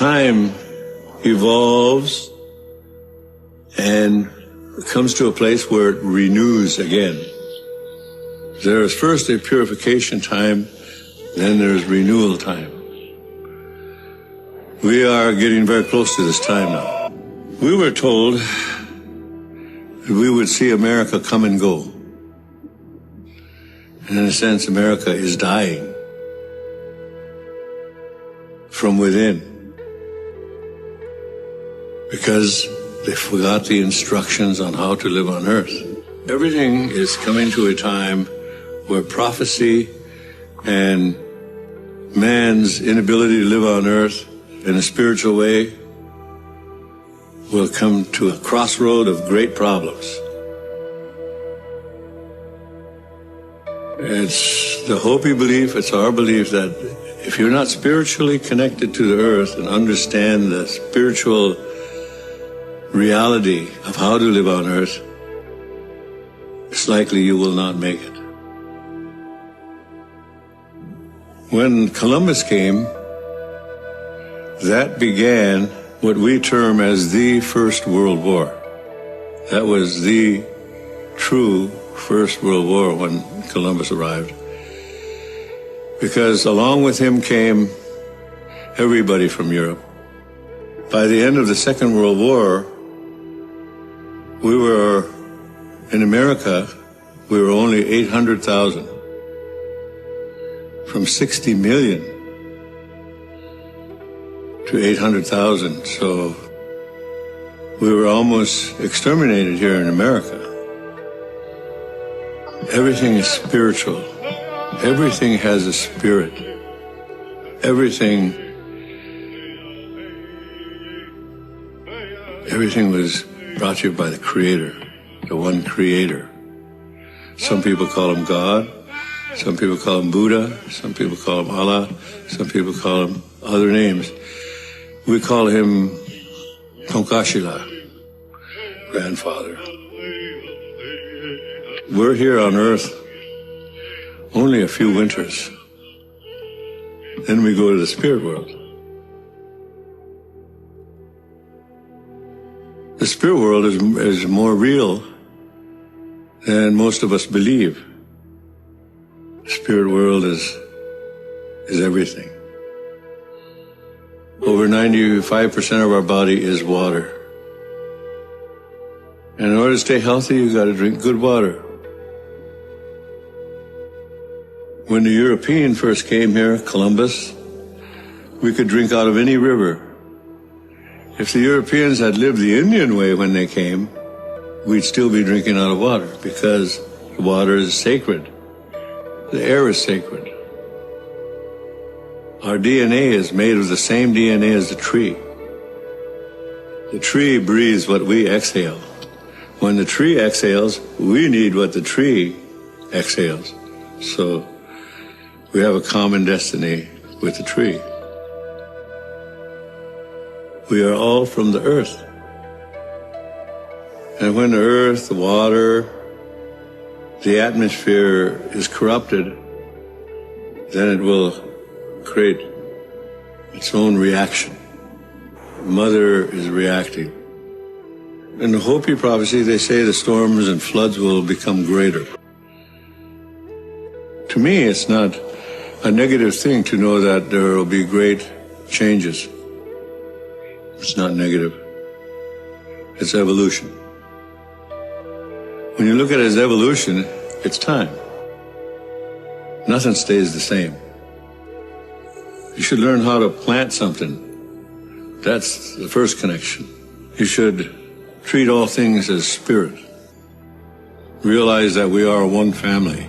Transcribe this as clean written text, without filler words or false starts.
time evolves and comes to a place where it renews again. There is first a purification time, then there's renewal time. We are getting very close to this time now. We were told that we would see America come and go. And in a sense, America is dying from within, because they forgot the instructions on how to live on earth. Everything is coming to a time where prophecy and man's inability to live on earth in a spiritual way will come to a crossroad of great problems. It's the Hopi belief, it's our belief that if you're not spiritually connected to the earth and understand the spiritual reality of how to live on earth, it's likely you will not make it. When Columbus came, that began what we term as the First World War. That was the true First World War when Columbus arrived. Because along with him came everybody from Europe. By the end of the Second World War, we were, in America, we were only 800,000. From 60 million to 800,000. So we were almost exterminated here in America. Everything is spiritual. Everything has a spirit. Everything was brought to you by the Creator, the one Creator. Some people call him God. Some people call him Buddha. Some people call him Allah. Some people call him other names. We call him Tonkashila, grandfather. We're here on earth only a few winters. Then we go to the spirit world. The spirit world is more real than most of us believe. The spirit world is everything. Over 95% of our body is water. And in order to stay healthy, you got to drink good water. When the European first came here, Columbus, we could drink out of any river. If the Europeans had lived the Indian way when they came, we'd still be drinking out of water, because the water is sacred. The air is sacred. Our DNA is made of the same DNA as the tree. The tree breathes what we exhale. When the tree exhales, we need what the tree exhales. So we have a common destiny with the tree. We are all from the earth. And when the earth, the water, the atmosphere is corrupted, then it will create its own reaction. Mother is reacting. In the Hopi prophecy, they say the storms and floods will become greater. To me, it's not a negative thing to know that there will be great changes. It's not negative. It's evolution. When you look at it as evolution, it's time. Nothing stays the same. You should learn how to plant something. That's the first connection. You should treat all things as spirit. Realize that we are one family.